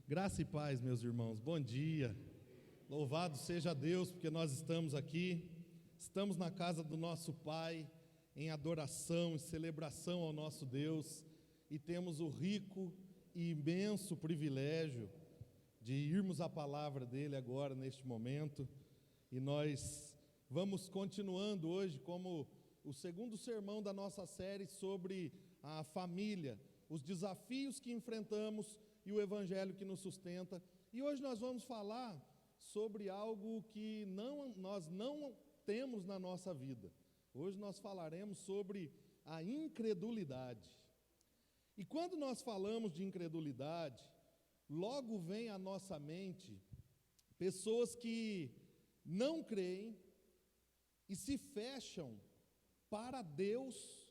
Graça e paz, meus irmãos, bom dia. Louvado seja Deus, porque nós estamos aqui, estamos na casa do nosso Pai, em adoração e celebração ao nosso Deus, e temos o rico e imenso privilégio de irmos à palavra dele agora, neste momento, e nós vamos continuando hoje como o segundo sermão da nossa série sobre a família, os desafios que enfrentamos e o evangelho que nos sustenta. E hoje nós vamos falar sobre algo que nós não temos na nossa vida. Hoje nós falaremos sobre a incredulidade. E quando nós falamos de incredulidade, logo vem à nossa mente pessoas que não creem e se fecham para Deus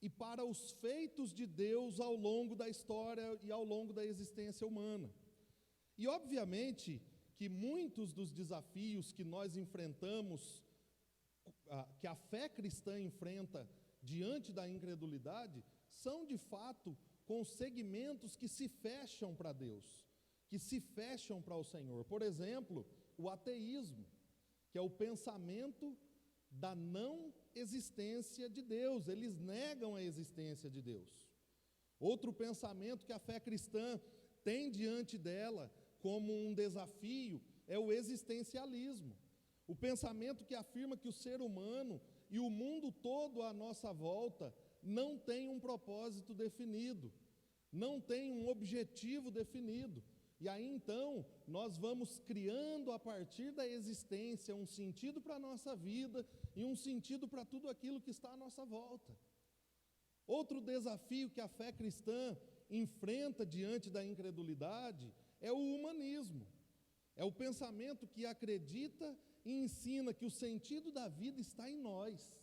e para os feitos de Deus ao longo da história e ao longo da existência humana. E obviamente que muitos dos desafios que nós enfrentamos, que a fé cristã enfrenta diante da incredulidade, são de fato com segmentos que se fecham para Deus, que se fecham para o Senhor. Por exemplo, o ateísmo, que é o pensamento da não existência de Deus, eles negam a existência de Deus. Outro pensamento que a fé cristã tem diante dela como um desafio é o existencialismo, o pensamento que afirma que o ser humano e o mundo todo à nossa volta não tem um propósito definido, não tem um objetivo definido. E aí então, nós vamos criando a partir da existência um sentido para a nossa vida e um sentido para tudo aquilo que está à nossa volta. Outro desafio que a fé cristã enfrenta diante da incredulidade é o humanismo. É o pensamento que acredita e ensina que o sentido da vida está em nós,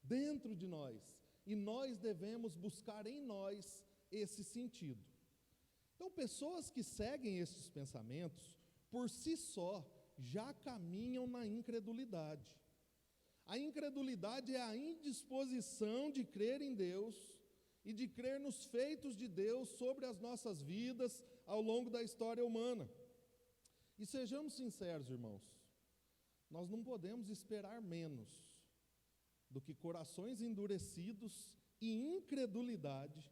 dentro de nós, e nós devemos buscar em nós esse sentido. Então, pessoas que seguem esses pensamentos, por si só, já caminham na incredulidade. A incredulidade é a indisposição de crer em Deus e de crer nos feitos de Deus sobre as nossas vidas ao longo da história humana. E sejamos sinceros, irmãos, nós não podemos esperar menos do que corações endurecidos e incredulidade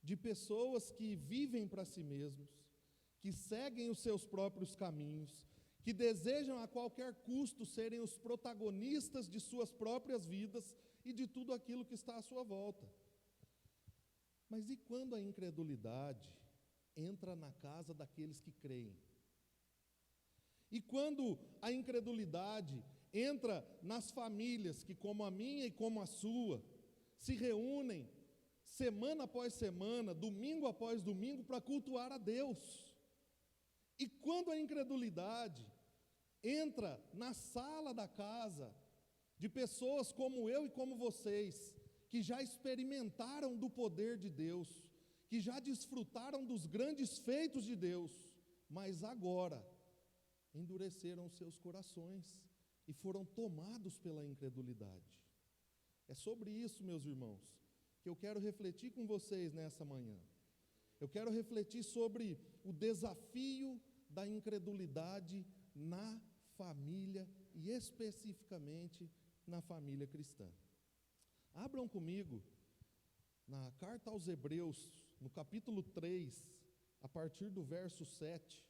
de pessoas que vivem para si mesmos, que seguem os seus próprios caminhos, que desejam a qualquer custo serem os protagonistas de suas próprias vidas e de tudo aquilo que está à sua volta. Mas e quando a incredulidade entra na casa daqueles que creem? E quando a incredulidade entra nas famílias que, como a minha e como a sua, se reúnem semana após semana, domingo após domingo, para cultuar a Deus? E quando a incredulidade entra na sala da casa de pessoas como eu e como vocês, que já experimentaram do poder de Deus, que já desfrutaram dos grandes feitos de Deus, mas agora endureceram os seus corações e foram tomados pela incredulidade. É sobre isso, meus irmãos, que eu quero refletir com vocês nessa manhã. Eu quero refletir sobre o desafio da incredulidade na família e especificamente na família cristã. Abram comigo na carta aos Hebreus, no capítulo 3, a partir do verso 7.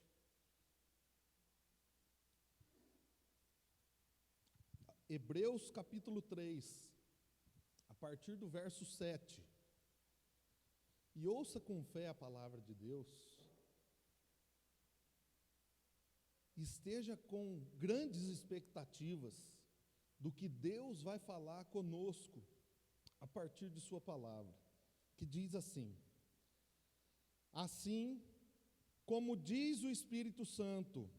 Hebreus capítulo 3, a partir do verso 7, e ouça com fé a palavra de Deus, esteja com grandes expectativas do que Deus vai falar conosco a partir de sua palavra, que diz assim: assim como diz o Espírito Santo,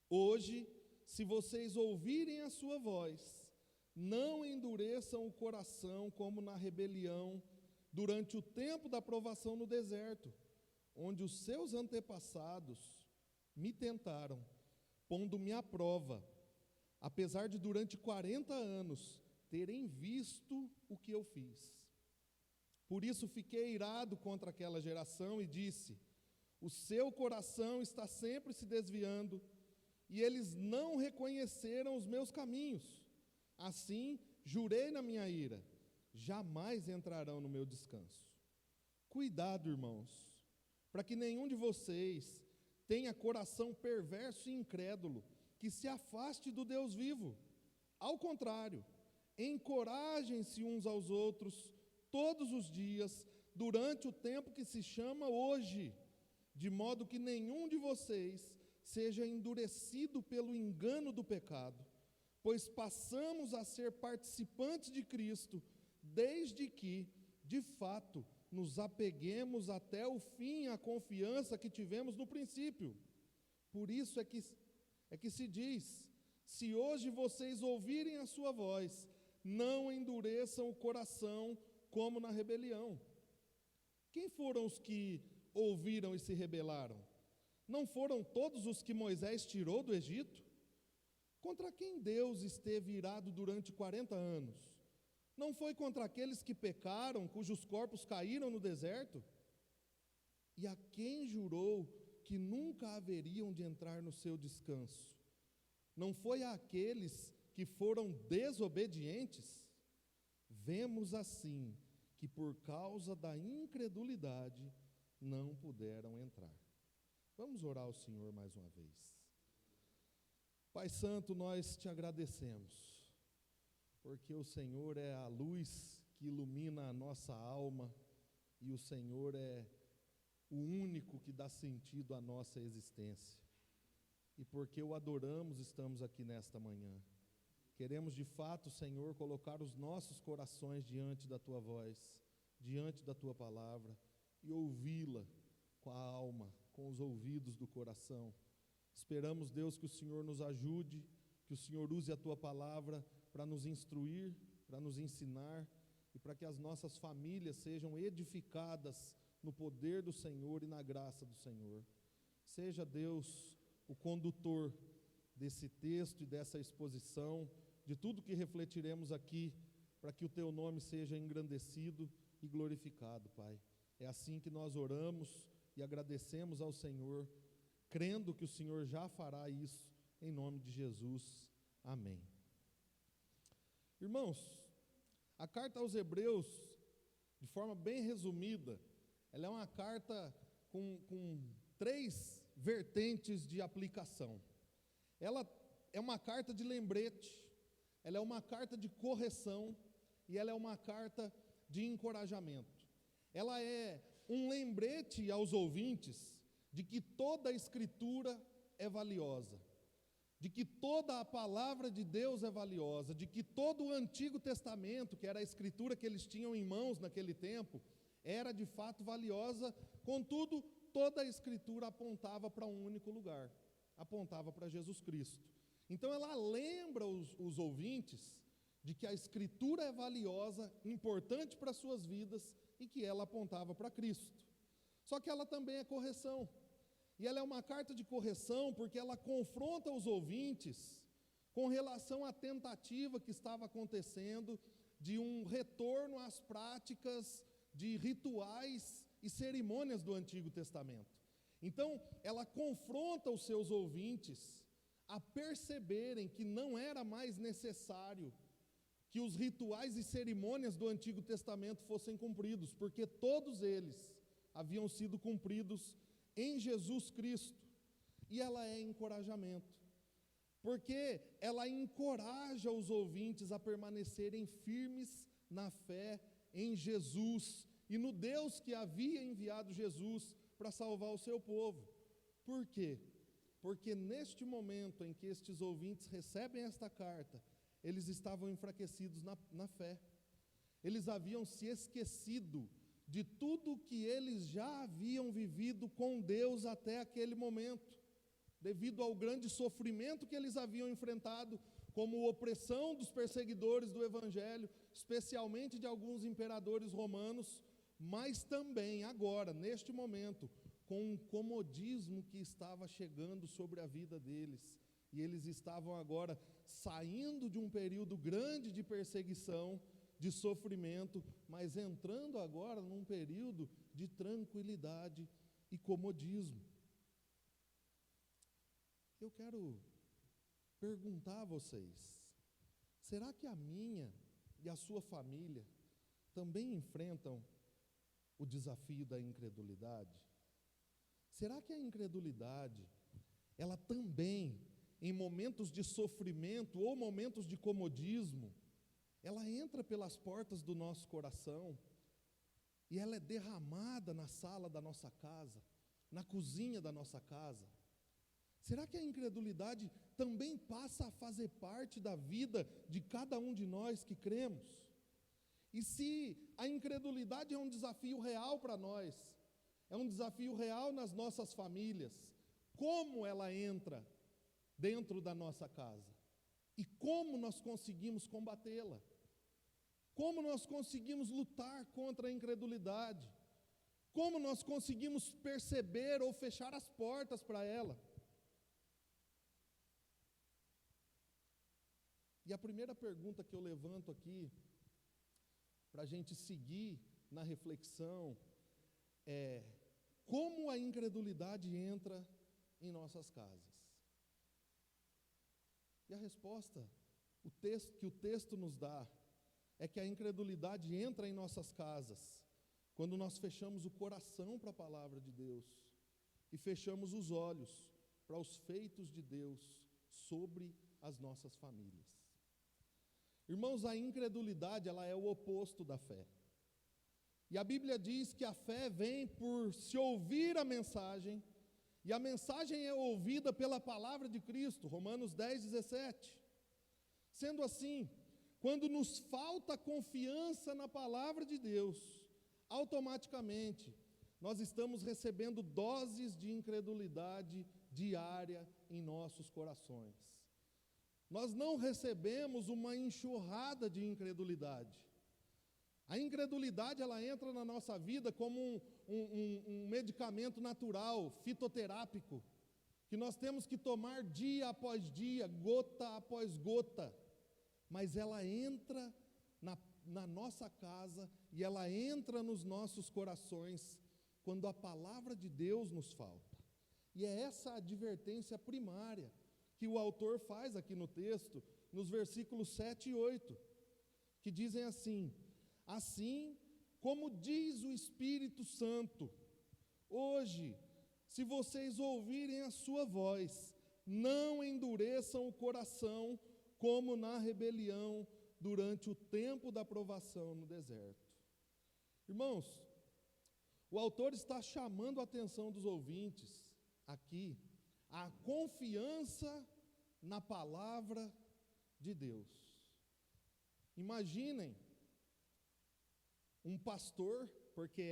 hoje, se vocês ouvirem a sua voz, não endureçam o coração como na rebelião durante o tempo da provação no deserto, onde os seus antepassados me tentaram, pondo-me à prova, apesar de durante 40 anos terem visto o que eu fiz. Por isso fiquei irado contra aquela geração e disse: O seu coração está sempre se desviando, e eles não reconheceram os meus caminhos. Assim, jurei na minha ira, jamais entrarão no meu descanso. Cuidado, irmãos, para que nenhum de vocês tenha coração perverso e incrédulo, que se afaste do Deus vivo. Ao contrário, encorajem-se uns aos outros todos os dias, durante o tempo que se chama hoje, de modo que nenhum de vocês seja endurecido pelo engano do pecado, pois passamos a ser participantes de Cristo, desde que, de fato, nos apeguemos até o fim à confiança que tivemos no princípio. Por isso é que se diz: se hoje vocês ouvirem a sua voz, não endureçam o coração como na rebelião. Quem foram os que ouviram e se rebelaram? Não foram todos os que Moisés tirou do Egito? Contra quem Deus esteve irado durante 40 anos? Não foi contra aqueles que pecaram, cujos corpos caíram no deserto? E a quem jurou que nunca haveriam de entrar no seu descanso? Não foi àqueles que foram desobedientes? Vemos assim que por causa da incredulidade não puderam entrar. Vamos orar ao Senhor mais uma vez. Pai Santo, nós te agradecemos, porque o Senhor é a luz que ilumina a nossa alma, e o Senhor é o único que dá sentido à nossa existência. E porque o adoramos, estamos aqui nesta manhã. Queremos de fato, Senhor, colocar os nossos corações diante da Tua voz, diante da Tua palavra, e ouvi-la com a alma, com os ouvidos do coração. Esperamos, Deus, que o Senhor nos ajude, que o Senhor use a Tua palavra para nos instruir, para nos ensinar, e para que as nossas famílias sejam edificadas no poder do Senhor e na graça do Senhor. Seja, Deus, o condutor desse texto e dessa exposição, de tudo que refletiremos aqui, para que o Teu nome seja engrandecido e glorificado, Pai. É assim que nós oramos e agradecemos ao Senhor, crendo que o Senhor já fará isso, em nome de Jesus. Amém. Irmãos, a carta aos Hebreus, de forma bem resumida, ela é uma carta com 3 vertentes de aplicação. Ela é uma carta de lembrete, ela é uma carta de correção e ela é uma carta de encorajamento. Ela é um lembrete aos ouvintes de que toda a Escritura é valiosa, de que toda a palavra de Deus é valiosa, de que todo o Antigo Testamento, que era a Escritura que eles tinham em mãos naquele tempo, era de fato valiosa. Contudo, toda a Escritura apontava para um único lugar, apontava para Jesus Cristo. Então ela lembra os ouvintes de que a Escritura é valiosa, importante para as suas vidas, e que ela apontava para Cristo. Só que ela também é correção, e ela é uma carta de correção porque ela confronta os ouvintes com relação à tentativa que estava acontecendo de um retorno às práticas de rituais e cerimônias do Antigo Testamento. Então, ela confronta os seus ouvintes a perceberem que não era mais necessário que os rituais e cerimônias do Antigo Testamento fossem cumpridos, porque todos eles haviam sido cumpridos em Jesus Cristo. E ela é encorajamento, porque ela encoraja os ouvintes a permanecerem firmes na fé em Jesus e no Deus que havia enviado Jesus para salvar o seu povo. Por quê? Porque neste momento em que estes ouvintes recebem esta carta, eles estavam enfraquecidos na fé. Eles haviam se esquecido de tudo que eles já haviam vivido com Deus até aquele momento, devido ao grande sofrimento que eles haviam enfrentado, como opressão dos perseguidores do Evangelho, especialmente de alguns imperadores romanos, mas também agora, neste momento, com um comodismo que estava chegando sobre a vida deles. E eles estavam agora saindo de um período grande de perseguição, de sofrimento, mas entrando agora num período de tranquilidade e comodismo. Eu quero perguntar a vocês, será que a minha e a sua família também enfrentam o desafio da incredulidade? Será que a incredulidade, ela também, em momentos de sofrimento ou momentos de comodismo, ela entra pelas portas do nosso coração e ela é derramada na sala da nossa casa, na cozinha da nossa casa? Será que a incredulidade também passa a fazer parte da vida de cada um de nós que cremos? E se a incredulidade é um desafio real para nós, é um desafio real nas nossas famílias, como ela entra dentro da nossa casa? E como nós conseguimos combatê-la? Como nós conseguimos lutar contra a incredulidade? Como nós conseguimos perceber ou fechar as portas para ela? E a primeira pergunta que eu levanto aqui, para a gente seguir na reflexão, é: como a incredulidade entra em nossas casas? E a resposta, que o texto nos dá, é que a incredulidade entra em nossas casas quando nós fechamos o coração para a palavra de Deus e fechamos os olhos para os feitos de Deus sobre as nossas famílias. Irmãos, a incredulidade, ela é o oposto da fé. E a Bíblia diz que a fé vem por se ouvir a mensagem, e a mensagem é ouvida pela palavra de Cristo, Romanos 10:17. Sendo assim, quando nos falta confiança na palavra de Deus, automaticamente nós estamos recebendo doses de incredulidade diária em nossos corações. Nós não recebemos uma enxurrada de incredulidade. A incredulidade, ela entra na nossa vida como um medicamento natural, fitoterápico, que nós temos que tomar dia após dia, gota após gota. Mas ela entra na nossa casa e ela entra nos nossos corações quando a palavra de Deus nos falta. E é essa a advertência primária que o autor faz aqui no texto, nos versículos 7 e 8, que dizem assim: assim como diz o Espírito Santo, hoje, se vocês ouvirem a sua voz, não endureçam o coração como na rebelião durante o tempo da provação no deserto. Irmãos, o autor está chamando a atenção dos ouvintes aqui a confiança na palavra de Deus. Imaginem um pastor, porque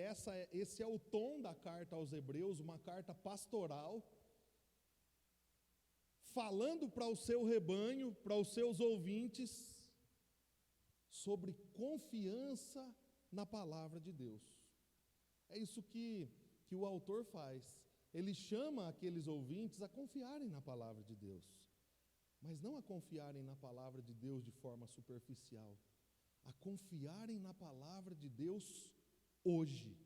esse é o tom da carta aos Hebreus, uma carta pastoral, falando para o seu rebanho, para os seus ouvintes, sobre confiança na palavra de Deus. É isso que o autor faz. Ele chama aqueles ouvintes a confiarem na palavra de Deus, mas não a confiarem na palavra de Deus de forma superficial, a confiarem na palavra de Deus hoje.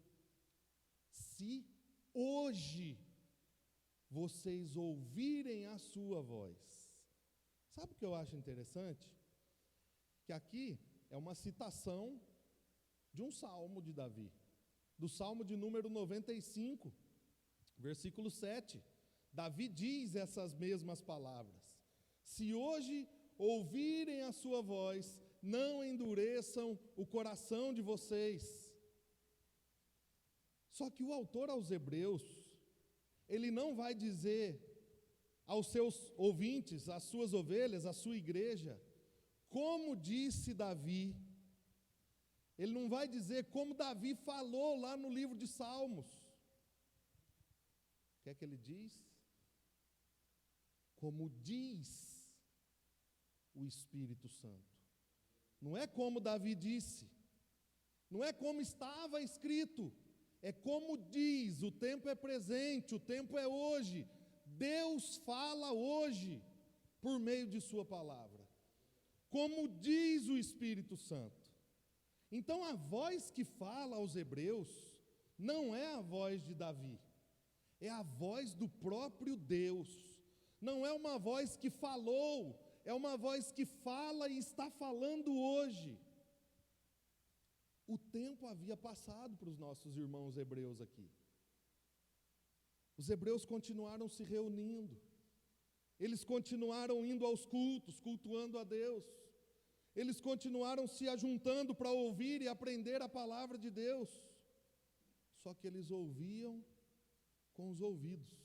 Se hoje vocês ouvirem a sua voz. Sabe o que eu acho interessante? Que aqui é uma citação de um salmo de Davi, do salmo de número 95, versículo 7. Davi diz essas mesmas palavras: se hoje ouvirem a sua voz, não endureçam o coração de vocês. Só que o autor aos Hebreus, ele não vai dizer aos seus ouvintes, às suas ovelhas, à sua igreja, como disse Davi. Ele não vai dizer como Davi falou lá no livro de Salmos. O que é que ele diz? Como diz o Espírito Santo. Não é como Davi disse, não é como estava escrito, é como diz. O tempo é presente, o tempo é hoje. Deus fala hoje por meio de sua palavra, como diz o Espírito Santo. Então a voz que fala aos Hebreus não é a voz de Davi, É a voz do próprio Deus. Não é uma voz que falou, é uma voz que fala e está falando hoje. O tempo havia passado para os nossos irmãos hebreus aqui. Os hebreus continuaram se reunindo. Eles continuaram indo aos cultos, cultuando a Deus. Eles continuaram se ajuntando para ouvir e aprender a palavra de Deus. Só que eles ouviam com os ouvidos,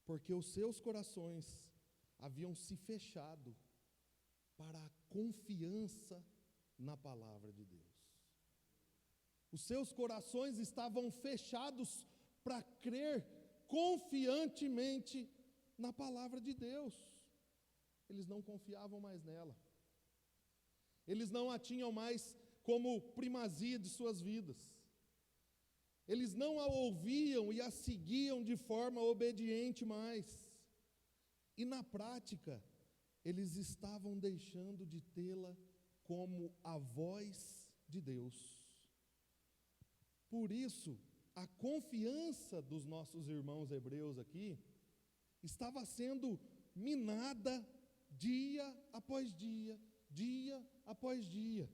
porque os seus corações haviam se fechado para a confiança na palavra de Deus. Os seus corações estavam fechados para crer confiantemente na palavra de Deus. Eles não confiavam mais nela. Eles não a tinham mais como primazia de suas vidas. Eles não a ouviam e a seguiam de forma obediente mais. E na prática, eles estavam deixando de tê-la como a voz de Deus. Por isso, a confiança dos nossos irmãos hebreus aqui estava sendo minada dia após dia, dia após dia.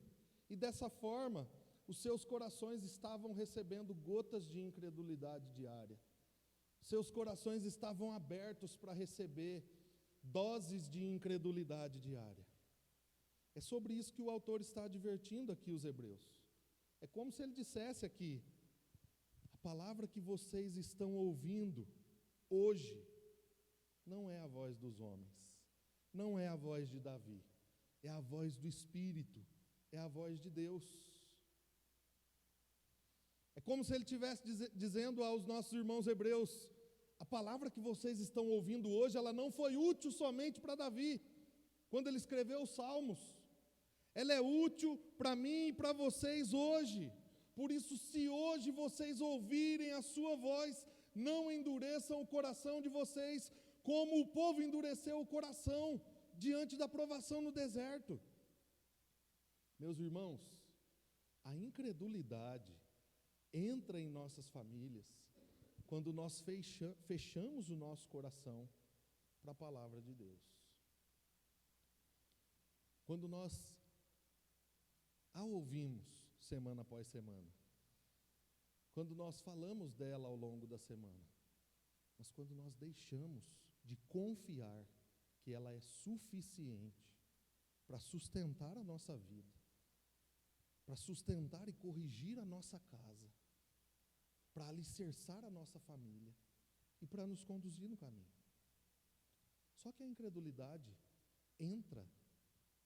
E dessa forma, os seus corações estavam recebendo gotas de incredulidade diária. Seus corações estavam abertos para receber doses de incredulidade diária. É sobre isso que o autor está advertindo aqui os hebreus. É como se ele dissesse aqui: a palavra que vocês estão ouvindo hoje não é a voz dos homens, não é a voz de Davi, é a voz do Espírito, é a voz de Deus. É como se ele estivesse dizendo aos nossos irmãos hebreus: a palavra que vocês estão ouvindo hoje, ela não foi útil somente para Davi, quando ele escreveu os Salmos. Ela é útil para mim e para vocês hoje. Por isso, se hoje vocês ouvirem a sua voz, não endureçam o coração de vocês, como o povo endureceu o coração diante da provação no deserto. Meus irmãos, a incredulidade entra em nossas famílias quando nós fechamos o nosso coração para a palavra de Deus. Quando nós a ouvimos semana após semana, quando nós falamos dela ao longo da semana, mas quando nós deixamos de confiar que ela é suficiente para sustentar a nossa vida, para sustentar e corrigir a nossa casa, para alicerçar a nossa família e para nos conduzir no caminho. Só que a incredulidade entra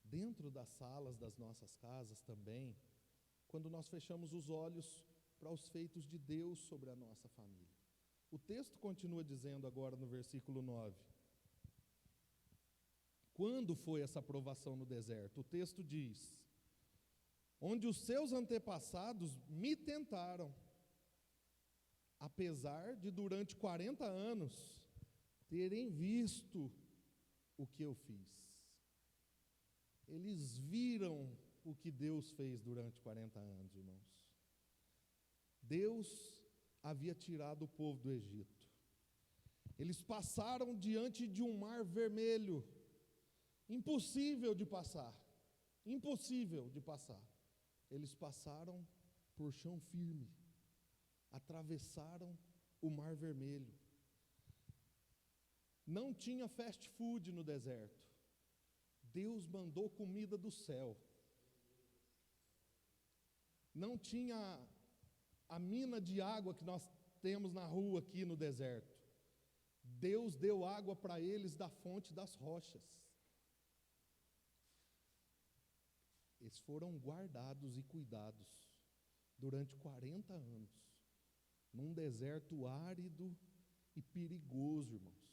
dentro das salas das nossas casas também, quando nós fechamos os olhos para os feitos de Deus sobre a nossa família. O texto continua dizendo agora no versículo 9. Quando foi essa provação no deserto? O texto diz: onde os seus antepassados me tentaram, apesar de durante 40 anos terem visto o que eu fiz. Eles viram o que Deus fez durante 40 anos, irmãos. Deus havia tirado o povo do Egito. Eles passaram diante de um mar vermelho, impossível de passar, impossível de passar. Eles passaram por chão firme, atravessaram o mar vermelho. Não tinha fast food no deserto. Deus mandou comida do céu. Não tinha a mina de água que nós temos na rua aqui no deserto. Deus deu água para eles da fonte das rochas. Eles foram guardados e cuidados durante 40 anos, num deserto árido e perigoso, irmãos.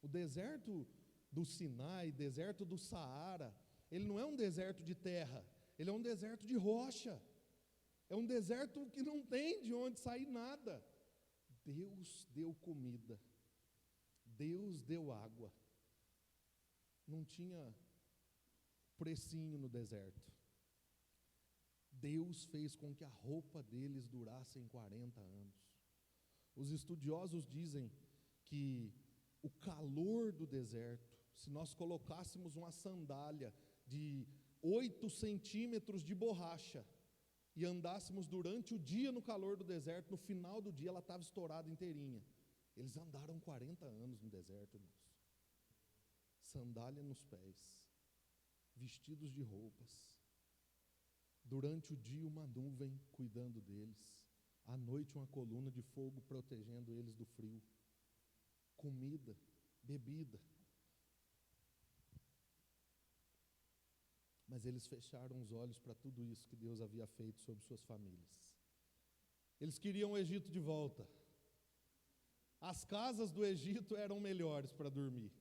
O deserto do Sinai, deserto do Saara, ele não é um deserto de terra, ele é um deserto de rocha. É um deserto que não tem de onde sair nada. Deus deu comida, Deus deu água. Não tinha precinho no deserto. Deus fez com que a roupa deles durasse 40 anos. Os estudiosos dizem que o calor do deserto, se nós colocássemos uma sandália de 8 centímetros de borracha e andássemos durante o dia no calor do deserto, no final do dia ela estava estourada inteirinha. Eles andaram 40 anos no deserto, irmãos. Sandália nos pés, vestidos de roupas. Durante o dia uma nuvem cuidando deles, à noite uma coluna de fogo protegendo eles do frio. Comida, bebida. Mas eles fecharam os olhos para tudo isso que Deus havia feito sobre suas famílias. Eles queriam o Egito de volta. As casas do Egito eram melhores para dormir.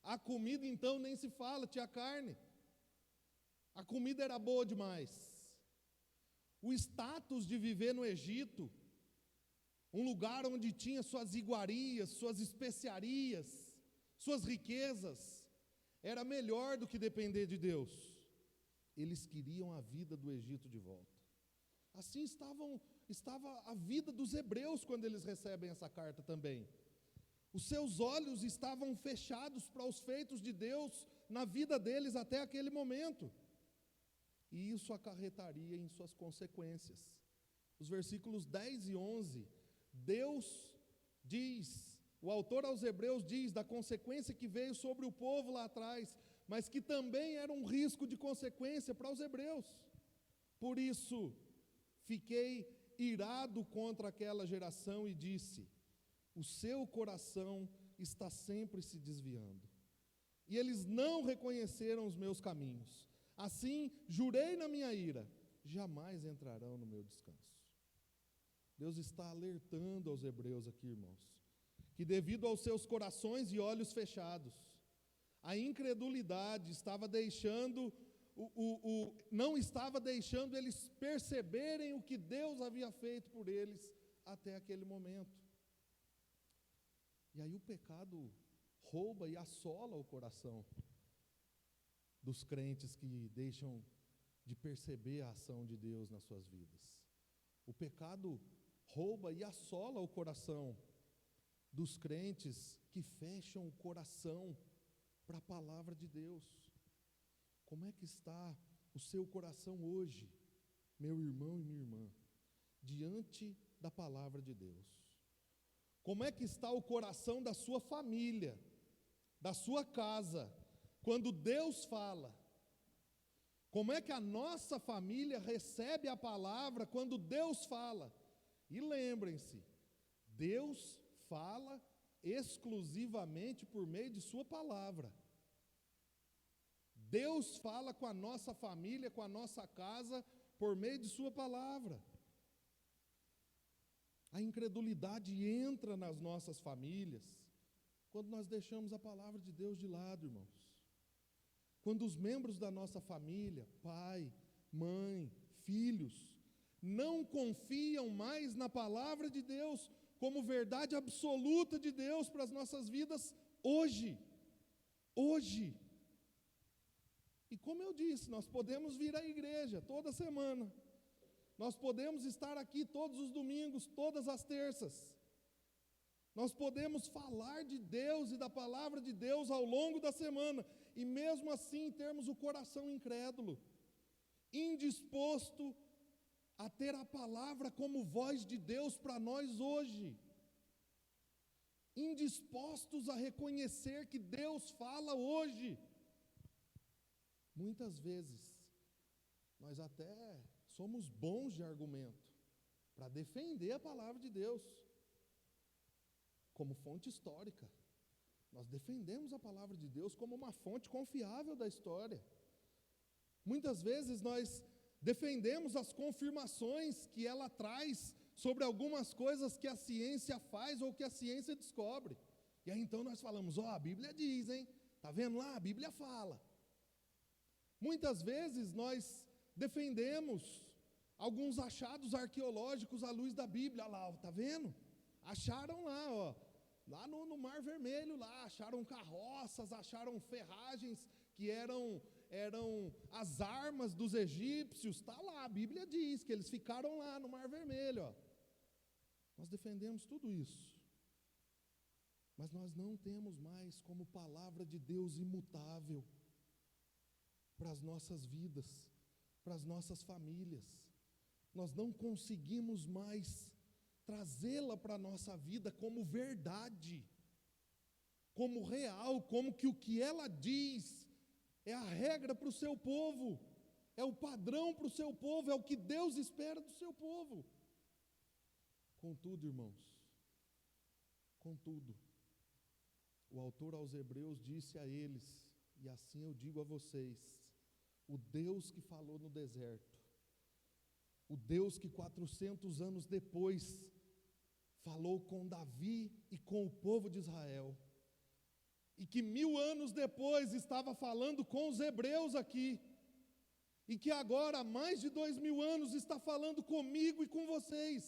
A comida então nem se fala, tinha carne. A comida era boa demais. O status de viver no Egito, um lugar onde tinha suas iguarias, suas especiarias, suas riquezas, era melhor do que depender de Deus. Eles queriam a vida do Egito de volta. Assim estava a vida dos hebreus quando eles recebem essa carta também. Os seus olhos estavam fechados para os feitos de Deus na vida deles até aquele momento. E isso acarretaria em suas consequências. Os versículos 10 e 11, Deus diz, o autor aos Hebreus diz da consequência que veio sobre o povo lá atrás, mas que também era um risco de consequência para os hebreus. Por isso, fiquei irado contra aquela geração e disse: o seu coração está sempre se desviando, e eles não reconheceram os meus caminhos. Assim, jurei na minha ira, jamais entrarão no meu descanso. Deus está alertando aos hebreus aqui, irmãos, que devido aos seus corações e olhos fechados, a incredulidade estava deixando, não estava deixando eles perceberem o que Deus havia feito por eles até aquele momento. E aí o pecado rouba e assola o coração dos crentes que deixam de perceber a ação de Deus nas suas vidas. O pecado rouba e assola o coração dos crentes que fecham o coração para a palavra de Deus. Como é que está o seu coração hoje, meu irmão e minha irmã, diante da palavra de Deus? Como é que está o coração da sua família, da sua casa, quando Deus fala? Como é que a nossa família recebe a palavra quando Deus fala? E lembrem-se, Deus fala exclusivamente por meio de sua palavra. Deus fala com a nossa família, com a nossa casa, por meio de sua palavra. A incredulidade entra nas nossas famílias quando nós deixamos a palavra de Deus de lado, irmãos. Quando os membros da nossa família, pai, mãe, filhos, não confiam mais na palavra de Deus como verdade absoluta de Deus para as nossas vidas hoje. Hoje. E como eu disse, nós podemos vir à igreja toda semana. Nós podemos estar aqui todos os domingos, todas as terças. Nós podemos falar de Deus e da palavra de Deus ao longo da semana, e mesmo assim termos o coração incrédulo, indisposto a ter a palavra como voz de Deus para nós hoje, indispostos a reconhecer que Deus fala hoje. Muitas vezes, nós até somos bons de argumento para defender a palavra de Deus, como fonte histórica. Nós defendemos a palavra de Deus como uma fonte confiável da história. Muitas vezes nós defendemos as confirmações que ela traz sobre algumas coisas que a ciência faz ou que a ciência descobre. E aí então nós falamos, a Bíblia diz, hein? Está vendo lá? A Bíblia fala. Muitas vezes nós defendemos alguns achados arqueológicos à luz da Bíblia. Olha lá, está vendo? Acharam lá, lá no Mar Vermelho, lá, acharam carroças, acharam ferragens que eram as armas dos egípcios. Está lá, a Bíblia diz que eles ficaram lá no Mar Vermelho. Nós defendemos tudo isso, mas nós não temos mais como palavra de Deus imutável para as nossas vidas, para as nossas famílias. Nós não conseguimos mais trazê-la para a nossa vida como verdade, como real, como que o que ela diz é a regra para o seu povo, é o padrão para o seu povo, é o que Deus espera do seu povo. Contudo, irmãos, o autor aos Hebreus disse a eles, e assim eu digo a vocês: o Deus que falou no deserto, o Deus que 400 anos depois falou com Davi e com o povo de Israel, e que 1000 anos depois estava falando com os hebreus aqui, e que agora, há mais de 2000 anos, está falando comigo e com vocês.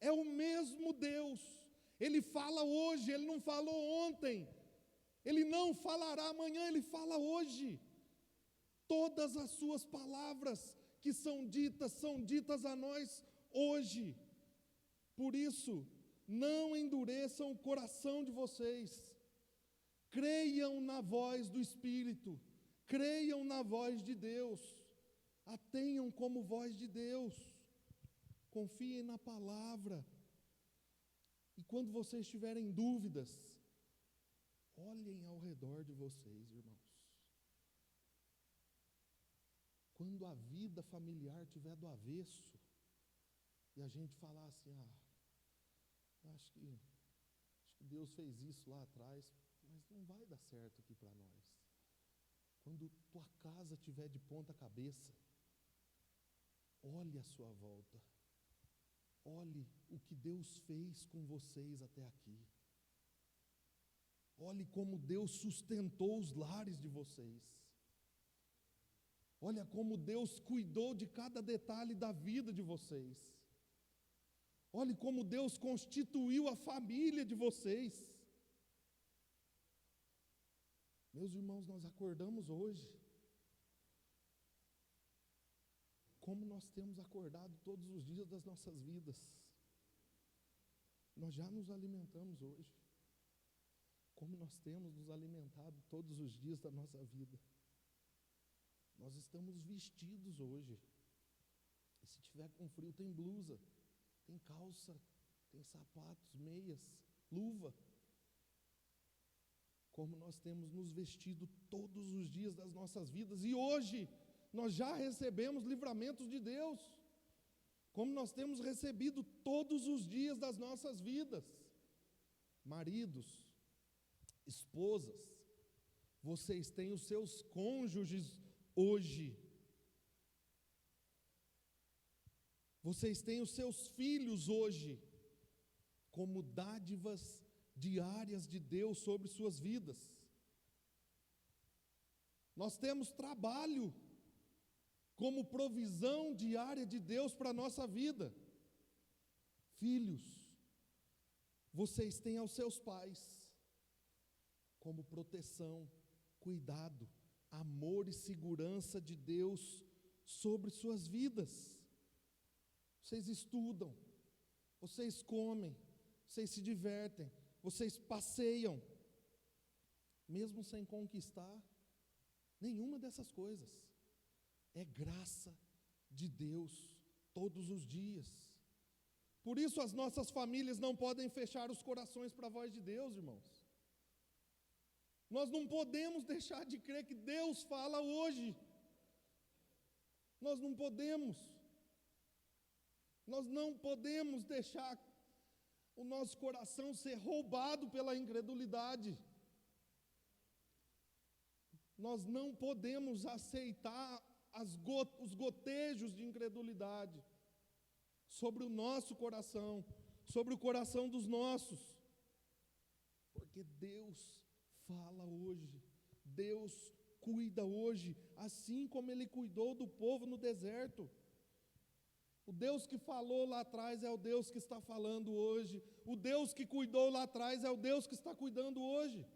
É o mesmo Deus. Ele fala hoje, Ele não falou ontem, Ele não falará amanhã, Ele fala hoje. Todas as suas palavras que são ditas a nós hoje. Por isso, não endureçam o coração de vocês. Creiam na voz do Espírito, creiam na voz de Deus, a tenham como voz de Deus, confiem na palavra. E quando vocês tiverem dúvidas, olhem ao redor de vocês, irmãos. Quando a vida familiar estiver do avesso, e a gente falar assim: acho que Deus fez isso lá atrás, mas não vai dar certo aqui para nós. Quando tua casa estiver de ponta cabeça, olhe à sua volta. Olhe o que Deus fez com vocês até aqui. Olhe como Deus sustentou os lares de vocês. Olha como Deus cuidou de cada detalhe da vida de vocês. Olhe como Deus constituiu a família de vocês. Meus irmãos, nós acordamos hoje, como nós temos acordado todos os dias das nossas vidas. Nós já nos alimentamos hoje, como nós temos nos alimentado todos os dias da nossa vida. Nós estamos vestidos hoje, e se tiver com frio tem blusa, tem calça, tem sapatos, meias, luva. Como nós temos nos vestido todos os dias das nossas vidas, e hoje nós já recebemos livramentos de Deus, como nós temos recebido todos os dias das nossas vidas. Maridos, esposas, vocês têm os seus cônjuges hoje, vocês têm os seus filhos hoje, como dádivas diárias de Deus sobre suas vidas. Nós temos trabalho como provisão diária de Deus para a nossa vida. Filhos, vocês têm aos seus pais como proteção, cuidado, amor e segurança de Deus sobre suas vidas. Vocês estudam, vocês comem, vocês se divertem, vocês passeiam, mesmo sem conquistar nenhuma dessas coisas. É graça de Deus todos os dias. Por isso as nossas famílias não podem fechar os corações para a voz de Deus, irmãos. Nós não podemos deixar de crer que Deus fala hoje. Nós não podemos. Nós não podemos deixar o nosso coração ser roubado pela incredulidade. Nós não podemos aceitar os gotejos de incredulidade sobre o nosso coração, sobre o coração dos nossos, porque Deus fala hoje, Deus cuida hoje, assim como Ele cuidou do povo no deserto. O Deus que falou lá atrás é o Deus que está falando hoje, o Deus que cuidou lá atrás é o Deus que está cuidando hoje.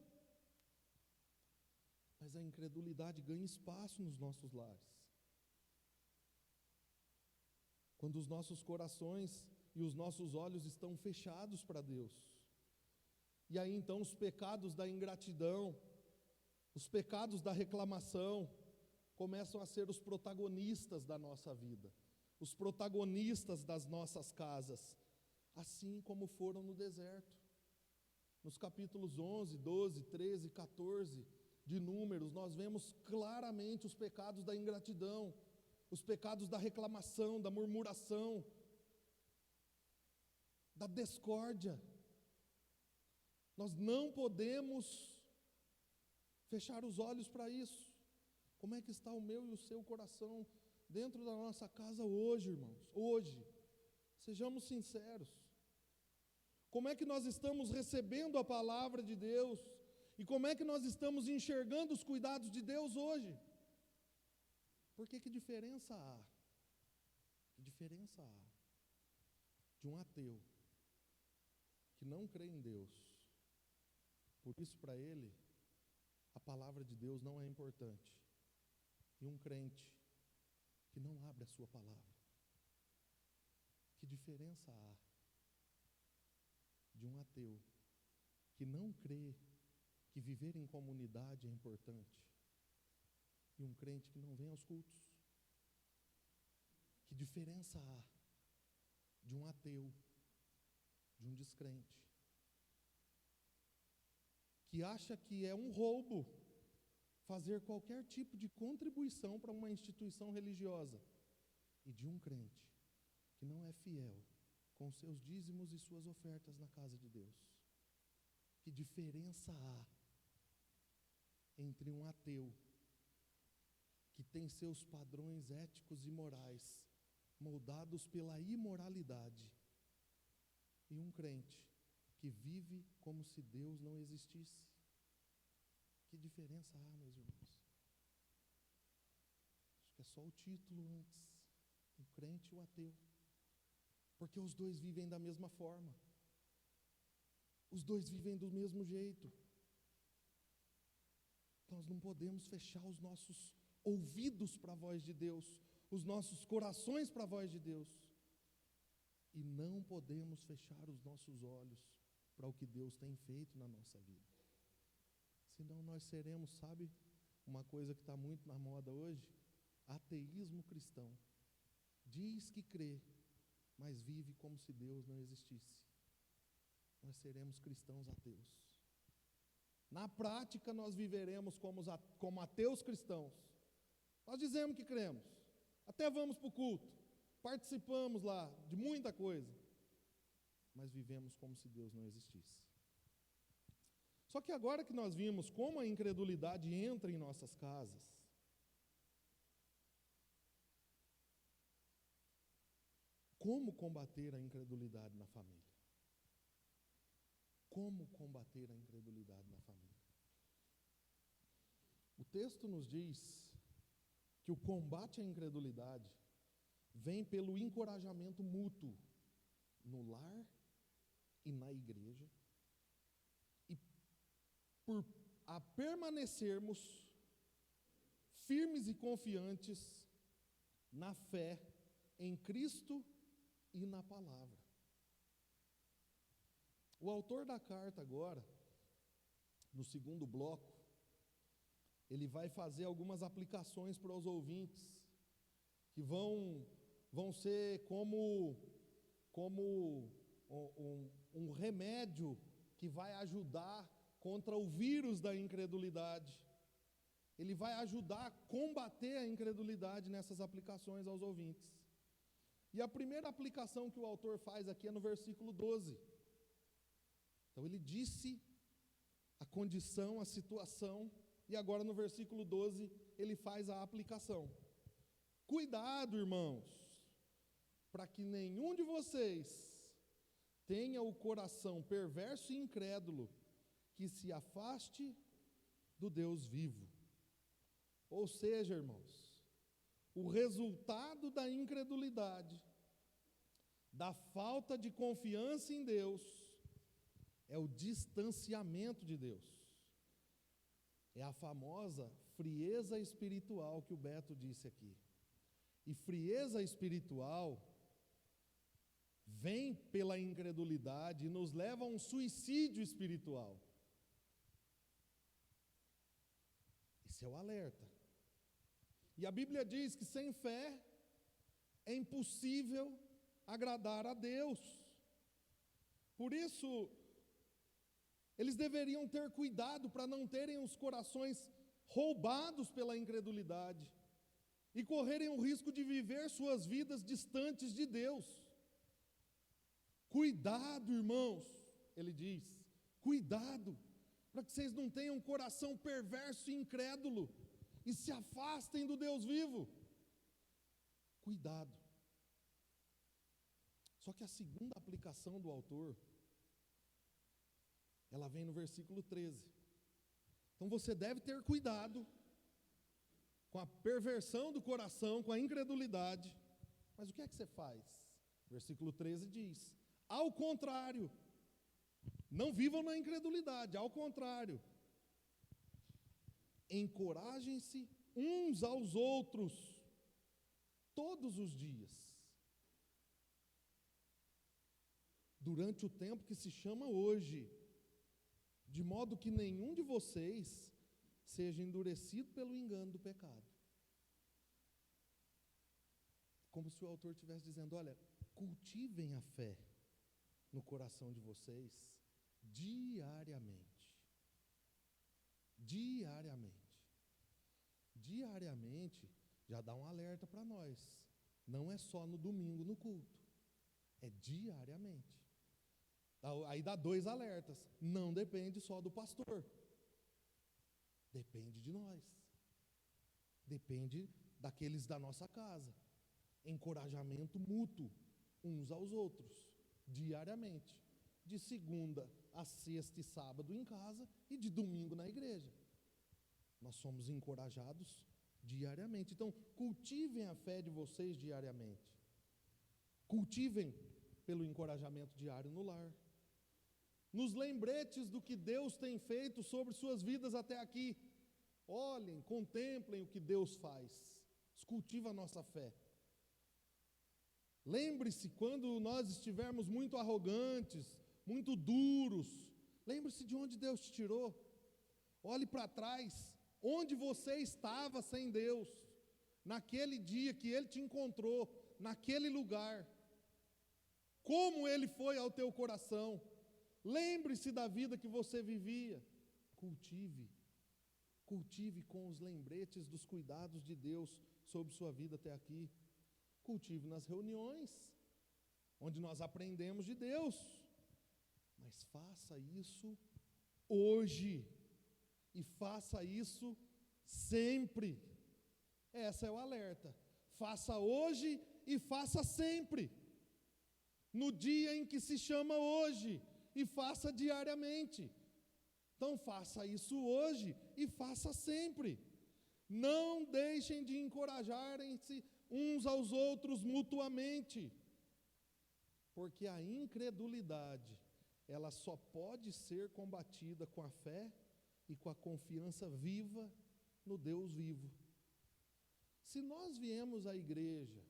Mas a incredulidade ganha espaço nos nossos lares. Quando os nossos corações e os nossos olhos estão fechados para Deus. E aí então os pecados da ingratidão, os pecados da reclamação, começam a ser os protagonistas da nossa vida, os protagonistas das nossas casas, assim como foram no deserto. Nos capítulos 11, 12, 13, 14 de Números, nós vemos claramente os pecados da ingratidão, os pecados da reclamação, da murmuração, da discórdia. Nós não podemos fechar os olhos para isso. Como é que está o meu e o seu coração dentro da nossa casa hoje, irmãos? Hoje, sejamos sinceros. Como é que nós estamos recebendo a palavra de Deus? E como é que nós estamos enxergando os cuidados de Deus hoje? Porque que diferença há? Que diferença há de um ateu que não crê em Deus? Por isso, para ele, a palavra de Deus não é importante. E um crente que não abre a sua palavra. Que diferença há de um ateu que não crê que viver em comunidade é importante e um crente que não vem aos cultos? Que diferença há de um ateu, de um descrente, que acha que é um roubo fazer qualquer tipo de contribuição para uma instituição religiosa, e de um crente que não é fiel com seus dízimos e suas ofertas na casa de Deus? Que diferença há entre um ateu que tem seus padrões éticos e morais moldados pela imoralidade e um crente que vive como se Deus não existisse? Que diferença há, meus irmãos? Acho que é só o título antes, o crente e o ateu, porque os dois vivem da mesma forma, os dois vivem do mesmo jeito. Nós não podemos fechar os nossos ouvidos para a voz de Deus, os nossos corações para a voz de Deus, e não podemos fechar os nossos olhos para o que Deus tem feito na nossa vida. Senão nós seremos, sabe, uma coisa que está muito na moda hoje, ateísmo cristão. Diz que crê, mas vive como se Deus não existisse. Nós seremos cristãos ateus. Na prática nós viveremos como ateus cristãos. Nós dizemos que cremos, até vamos para o culto, participamos lá de muita coisa, mas vivemos como se Deus não existisse. Só que agora que nós vimos como a incredulidade entra em nossas casas, como combater a incredulidade na família? Como combater a incredulidade na família? O texto nos diz que o combate à incredulidade vem pelo encorajamento mútuo no lar e na igreja, por a permanecermos firmes e confiantes na fé em Cristo e na palavra. O autor da carta agora, no segundo bloco, ele vai fazer algumas aplicações para os ouvintes, que vão ser como um remédio que vai ajudar contra o vírus da incredulidade. Ele vai ajudar a combater a incredulidade nessas aplicações aos ouvintes. E a primeira aplicação que o autor faz aqui é no versículo 12. Então ele disse a condição, a situação, e agora no versículo 12 ele faz a aplicação. Cuidado, irmãos, para que nenhum de vocês tenha o coração perverso e incrédulo, que se afaste do Deus vivo. Ou seja, irmãos, o resultado da incredulidade, da falta de confiança em Deus, é o distanciamento de Deus. É a famosa frieza espiritual que o Beto disse aqui. E frieza espiritual vem pela incredulidade e nos leva a um suicídio espiritual. Esse é o alerta. E a Bíblia diz que sem fé é impossível agradar a Deus. Por isso, eles deveriam ter cuidado para não terem os corações roubados pela incredulidade e correrem o risco de viver suas vidas distantes de Deus. Cuidado, irmãos, ele diz, cuidado, para que vocês não tenham um coração perverso e incrédulo e se afastem do Deus vivo. Cuidado. Só que a segunda aplicação do autor, ela vem no versículo 13. Então você deve ter cuidado com a perversão do coração, com a incredulidade. Mas o que é que você faz? Versículo 13 diz: ao contrário, não vivam na incredulidade, ao contrário, encorajem-se uns aos outros, todos os dias, durante o tempo que se chama hoje, de modo que nenhum de vocês seja endurecido pelo engano do pecado. Como se o autor estivesse dizendo: olha, cultivem a fé no coração de vocês diariamente. Diariamente já dá um alerta para nós. Não é só no domingo no culto, é diariamente. Aí dá 2 alertas. Não depende só do pastor, depende de nós, depende daqueles da nossa casa. Encorajamento mútuo uns aos outros, diariamente, de segunda a sexta e sábado em casa e de domingo na igreja. Nós somos encorajados diariamente. Então, cultivem a fé de vocês diariamente. Cultivem pelo encorajamento diário no lar. Nos lembretes do que Deus tem feito sobre suas vidas até aqui. Olhem, contemplem o que Deus faz. Isso cultiva a nossa fé. Lembre-se, quando nós estivermos muito arrogantes, muito duros, lembre-se de onde Deus te tirou. Olhe para trás, onde você estava sem Deus, naquele dia que Ele te encontrou, naquele lugar. Como Ele foi ao teu coração. Lembre-se da vida que você vivia. Cultive com os lembretes dos cuidados de Deus sobre sua vida até aqui. Cultive nas reuniões, onde nós aprendemos de Deus. Mas faça isso hoje. E faça isso sempre. Esse é o alerta. Faça hoje e faça sempre. No dia em que se chama hoje. E faça diariamente. Então faça isso hoje e faça sempre. Não deixem de encorajarem-se uns aos outros mutuamente. Porque a incredulidade, ela só pode ser combatida com a fé e com a confiança viva no Deus vivo. Se nós viemos à igreja,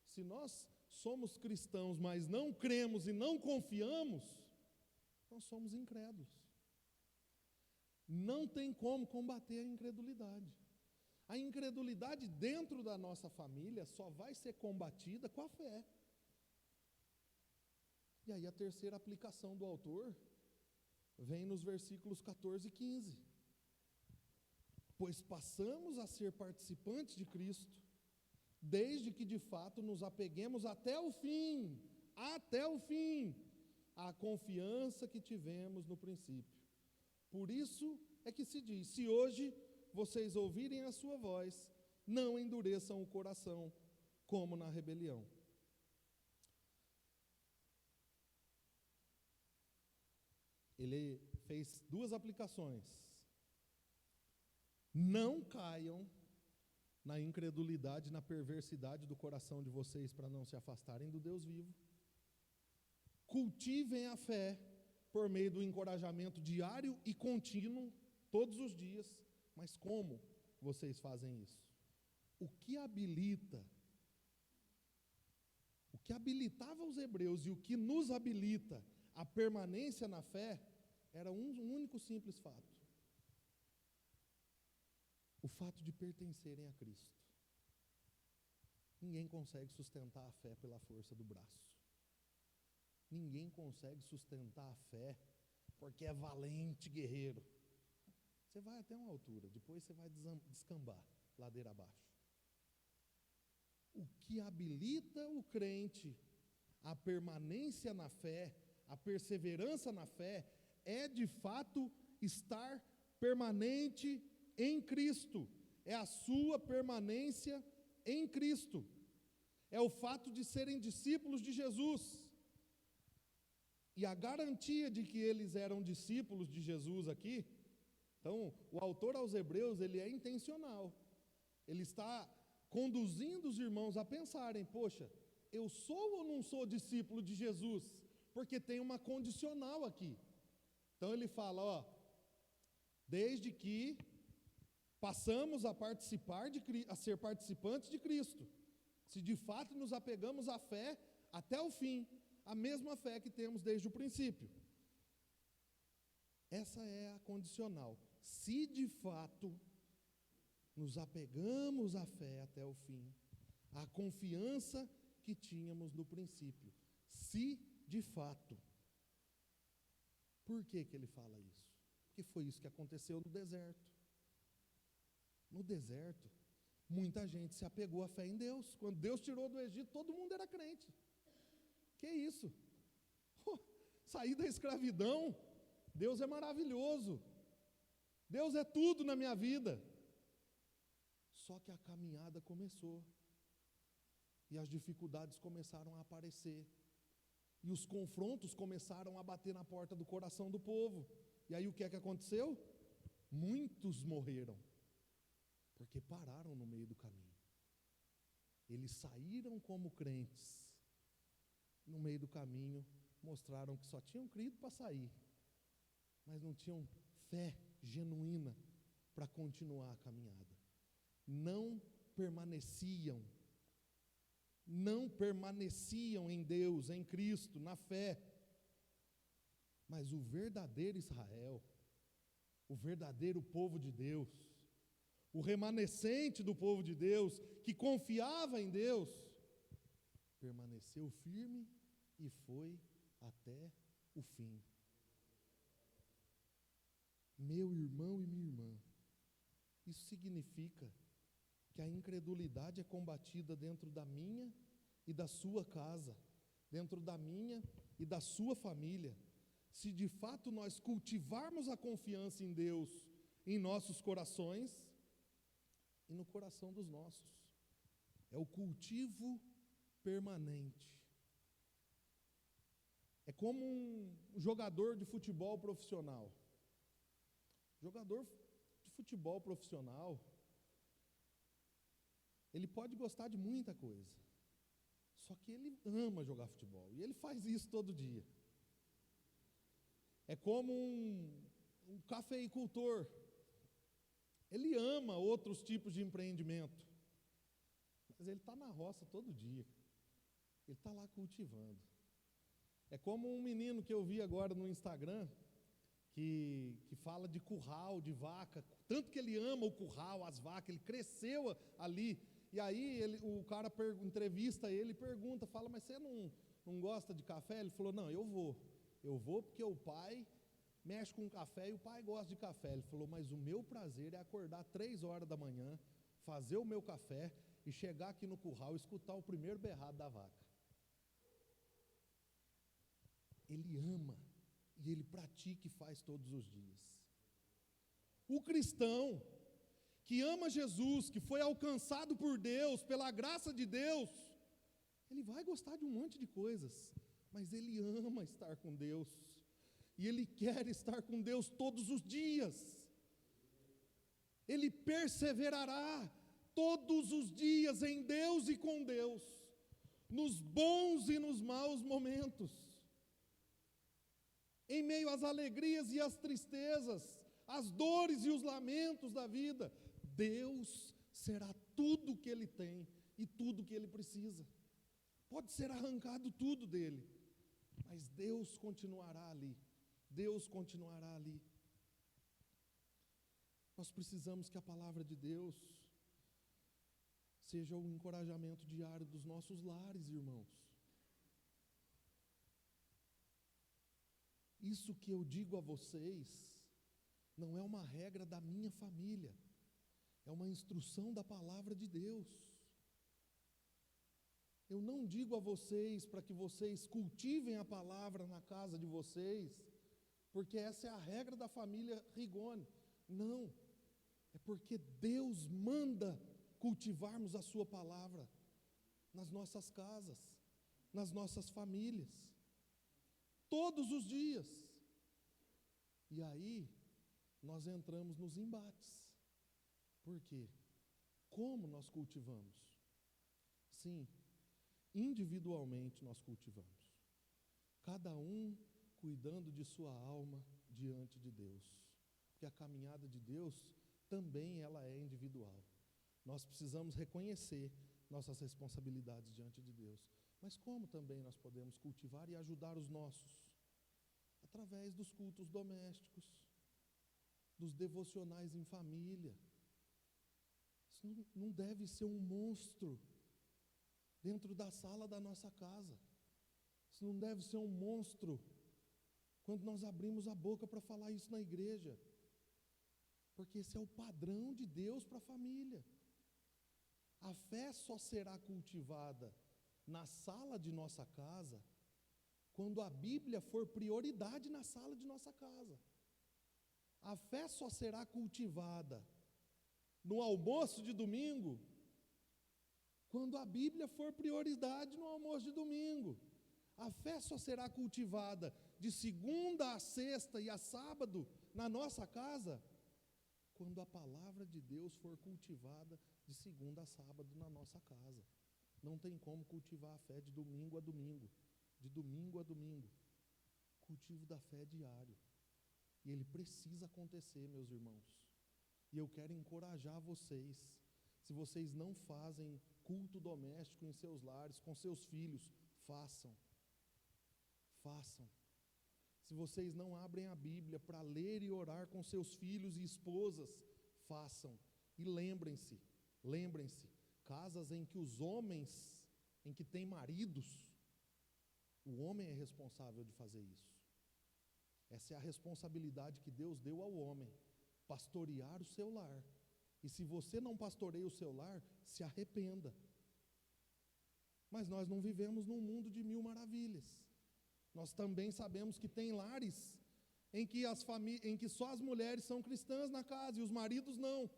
se nós somos cristãos, mas não cremos e não confiamos, nós somos incrédulos. Não tem como combater a incredulidade. A incredulidade dentro da nossa família só vai ser combatida com a fé. E aí a terceira aplicação do autor vem nos versículos 14 e 15. Pois passamos a ser participantes de Cristo, desde que de fato nos apeguemos até o fim, à confiança que tivemos no princípio. Por isso é que se diz: se hoje vocês ouvirem a sua voz, não endureçam o coração, como na rebelião. Ele fez 2 aplicações. Não caiam na incredulidade, na perversidade do coração de vocês para não se afastarem do Deus vivo. Cultivem a fé por meio do encorajamento diário e contínuo, todos os dias. Mas como vocês fazem isso? O que habilita O que habilitava os hebreus e o que nos habilita a permanência na fé era um único simples fato: o fato de pertencerem a Cristo. Ninguém consegue sustentar a fé pela força do braço. Ninguém consegue sustentar a fé porque é valente guerreiro. Você vai até uma altura, depois você vai descambar, ladeira abaixo. O que habilita o crente a permanência na fé, a perseverança na fé, é de fato estar permanente em Cristo. É a sua permanência em Cristo. É o fato de serem discípulos de Jesus. E a garantia de que eles eram discípulos de Jesus aqui, então, o autor aos Hebreus, ele é intencional. Ele está conduzindo os irmãos a pensarem: poxa, eu sou ou não sou discípulo de Jesus? Porque tem uma condicional aqui. Então ele fala, desde que passamos a participar a ser participantes de Cristo, se de fato nos apegamos à fé até o fim, a mesma fé que temos desde o princípio. Essa é a condicional. Se de fato nos apegamos à fé até o fim, a confiança que tínhamos no princípio, se de fato. Por que ele fala isso? Porque foi isso que aconteceu no deserto. No deserto, muita gente se apegou à fé em Deus. Quando Deus tirou do Egito, todo mundo era crente. Que isso? Sair da escravidão, Deus é maravilhoso. Deus é tudo na minha vida. Só que a caminhada começou. E as dificuldades começaram a aparecer. E os confrontos começaram a bater na porta do coração do povo. E aí o que é que aconteceu? Muitos morreram. Porque pararam no meio do caminho. Eles saíram como crentes. No meio do caminho, mostraram que só tinham crido para sair. Mas não tinham fé genuína para continuar a caminhada. Não permaneciam em Deus, em Cristo, na fé. Mas o verdadeiro Israel, o verdadeiro povo de Deus, o remanescente do povo de Deus, que confiava em Deus, permaneceu firme e foi até o fim. Meu irmão e minha irmã, isso significa que a incredulidade é combatida dentro da minha e da sua casa, dentro da minha e da sua família. Se de fato nós cultivarmos a confiança em Deus em nossos corações e no coração dos nossos. É o cultivo permanente. É como um jogador de futebol profissional. Jogador de futebol profissional, ele pode gostar de muita coisa, só que ele ama jogar futebol, e ele faz isso todo dia. É como um cafeicultor, ele ama outros tipos de empreendimento, mas ele está na roça todo dia, ele está lá cultivando. É como um menino que eu vi agora no Instagram, que fala de curral, de vaca, tanto que ele ama o curral, as vacas, ele cresceu ali, e aí o cara entrevista ele e pergunta, fala, mas você não gosta de café? Ele falou, não, eu vou porque o pai mexe com café e o pai gosta de café. Ele falou, mas o meu prazer é acordar 3 horas da manhã, fazer o meu café e chegar aqui no curral e escutar o primeiro berrado da vaca. Ele ama. E ele pratica e faz todos os dias. O cristão que ama Jesus, que foi alcançado por Deus, pela graça de Deus, ele vai gostar de um monte de coisas, mas ele ama estar com Deus, e ele quer estar com Deus todos os dias. Ele perseverará todos os dias em Deus e com Deus, nos bons e nos maus momentos. Em meio às alegrias e às tristezas, às dores e os lamentos da vida, Deus será tudo o que Ele tem e tudo o que Ele precisa. pode ser arrancado tudo dele, mas Deus continuará ali. Deus continuará ali. Nós precisamos que a palavra de Deus seja o encorajamento diário dos nossos lares, irmãos. Isso que eu digo a vocês não é uma regra da minha família, é uma instrução da palavra de Deus. Eu não digo a vocês para que vocês cultivem a palavra na casa de vocês, porque essa é a regra da família Rigoni. Não, é porque Deus manda cultivarmos a sua palavra nas nossas casas, nas nossas famílias, todos os dias. E aí, nós entramos nos embates. Por quê? Como nós cultivamos? Sim, individualmente nós cultivamos. Cada um cuidando de sua alma diante de Deus. Porque a caminhada de Deus também ela é individual. Nós precisamos reconhecer nossas responsabilidades diante de Deus. Mas como também nós podemos cultivar e ajudar os nossos? Através dos cultos domésticos, dos devocionais em família. Isso não deve ser um monstro dentro da sala da nossa casa. Isso não deve ser um monstro quando nós abrimos a boca para falar isso na igreja. Porque esse é o padrão de Deus para a família. A fé só será cultivada na sala de nossa casa quando a Bíblia for prioridade na sala de nossa casa. A fé só será cultivada no almoço de domingo quando a Bíblia for prioridade no almoço de domingo. A fé só será cultivada de segunda a sexta e a sábado na nossa casa quando a palavra de Deus for cultivada de segunda a sábado na nossa casa. Não tem como cultivar a fé de domingo a domingo, de domingo a domingo. O cultivo da fé é diário. E ele precisa acontecer, meus irmãos. E eu quero encorajar vocês, se vocês não fazem culto doméstico em seus lares, com seus filhos, façam. Façam. Se vocês não abrem a Bíblia para ler e orar com seus filhos e esposas, façam. E lembrem-se, casas em que os homens, em que tem maridos, o homem é responsável de fazer isso. Essa é a responsabilidade que Deus deu ao homem, pastorear o seu lar. E se você não pastoreia o seu lar, se arrependa. Mas nós não vivemos num mundo de mil maravilhas. Nós também sabemos que tem lares em que só as mulheres são cristãs na casa e os maridos não.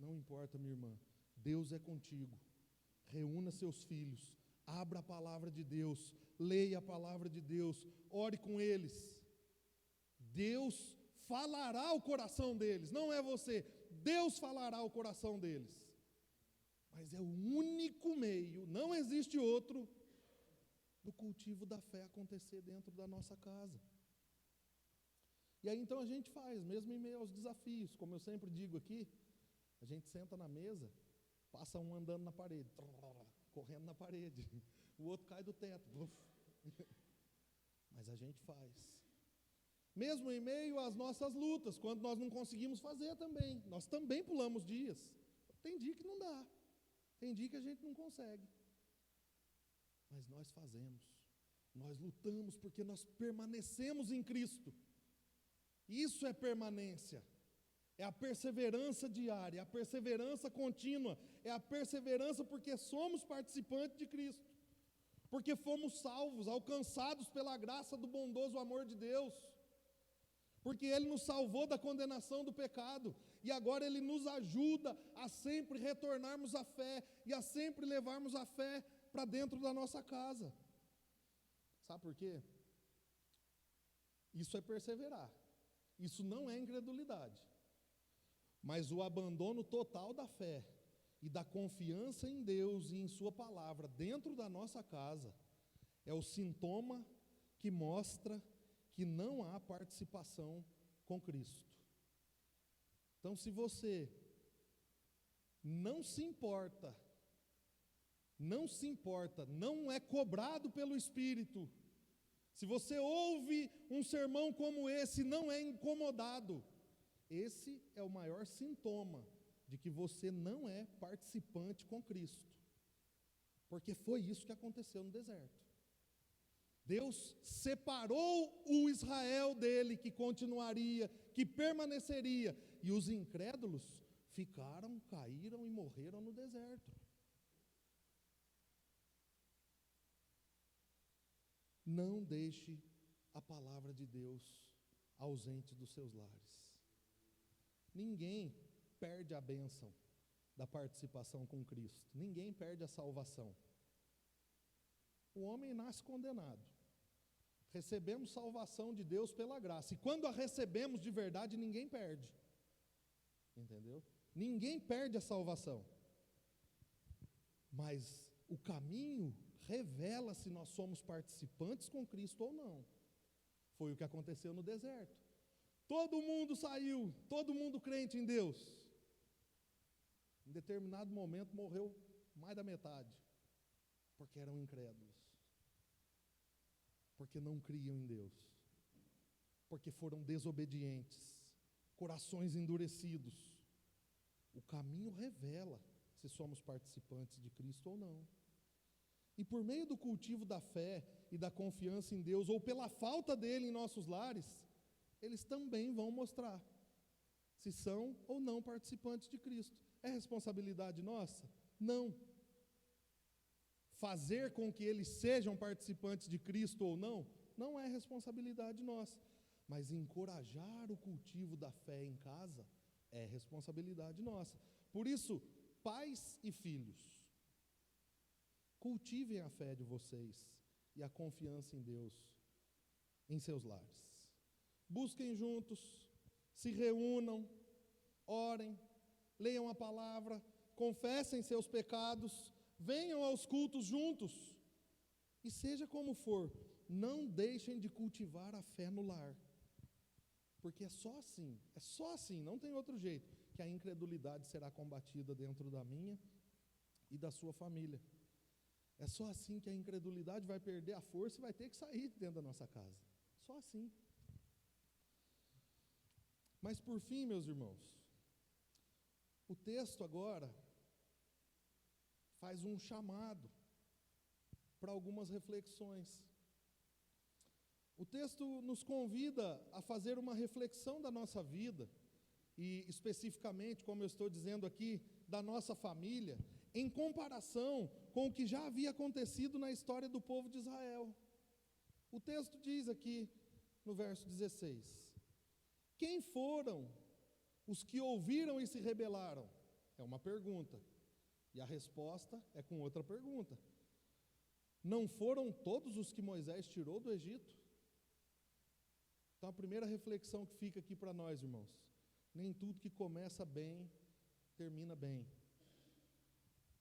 Não importa, minha irmã, Deus é contigo. Reúna seus filhos, abra a palavra de Deus, leia a palavra de Deus, ore com eles. Deus falará ao coração deles, não é você. Deus falará ao coração deles. Mas é o único meio, não existe outro, do cultivo da fé acontecer dentro da nossa casa. E aí então a gente faz, mesmo em meio aos desafios, como eu sempre digo aqui, a gente senta na mesa, passa um andando na parede, correndo na parede, o outro cai do teto, mas a gente faz. Mesmo em meio às nossas lutas, quando nós não conseguimos fazer também, nós também pulamos dias. Tem dia que não dá, tem dia que a gente não consegue. Mas nós fazemos, nós lutamos porque nós permanecemos em Cristo. Isso é permanência, é a perseverança diária, é a perseverança contínua, é a perseverança porque somos participantes de Cristo, porque fomos salvos, alcançados pela graça do bondoso amor de Deus, porque Ele nos salvou da condenação do pecado, e agora Ele nos ajuda a sempre retornarmos à fé, e a sempre levarmos a fé para dentro da nossa casa. Sabe por quê? Isso é perseverar. Isso não é incredulidade. Mas o abandono total da fé e da confiança em Deus e em sua palavra dentro da nossa casa é o sintoma que mostra que não há participação com Cristo. Então, se você não se importa, não se importa, não é cobrado pelo Espírito. Se você ouve um sermão como esse, não é incomodado. Esse é o maior sintoma de que você não é participante com Cristo. Porque foi isso que aconteceu no deserto. Deus separou o Israel dele, que continuaria, que permaneceria, e os incrédulos ficaram, caíram e morreram no deserto. Não deixe a palavra de Deus ausente dos seus lares. Ninguém perde a bênção da participação com Cristo. Ninguém perde a salvação. O homem nasce condenado. Recebemos salvação de Deus pela graça. E quando a recebemos de verdade, ninguém perde. Entendeu? Ninguém perde a salvação. Mas o caminho revela se nós somos participantes com Cristo ou não. Foi o que aconteceu no deserto. Todo mundo saiu, todo mundo crente em Deus. Em determinado momento morreu mais da metade, porque eram incrédulos, porque não criam em Deus, porque foram desobedientes, corações endurecidos. O caminho revela se somos participantes de Cristo ou não. E por meio do cultivo da fé e da confiança em Deus, ou pela falta dele em nossos lares, eles também vão mostrar se são ou não participantes de Cristo. É responsabilidade nossa? Não. Fazer com que eles sejam participantes de Cristo ou não, não é responsabilidade nossa. Mas encorajar o cultivo da fé em casa é responsabilidade nossa. Por isso, pais e filhos, cultivem a fé de vocês e a confiança em Deus em seus lares. Busquem juntos, se reúnam, orem, leiam a palavra, confessem seus pecados, venham aos cultos juntos. E seja como for, não deixem de cultivar a fé no lar. Porque é só assim, não tem outro jeito, que a incredulidade será combatida dentro da minha e da sua família. É só assim que a incredulidade vai perder a força e vai ter que sair dentro da nossa casa. Só assim. Mas por fim, meus irmãos, o texto agora faz um chamado para algumas reflexões. O texto nos convida a fazer uma reflexão da nossa vida, e especificamente, como eu estou dizendo aqui, da nossa família, em comparação com o que já havia acontecido na história do povo de Israel. O texto diz aqui, no verso 16, quem foram os que ouviram e se rebelaram? É uma pergunta, e a resposta é com outra pergunta. Não foram todos os que Moisés tirou do Egito? Então a primeira reflexão que fica aqui para nós, irmãos, nem tudo que começa bem, termina bem.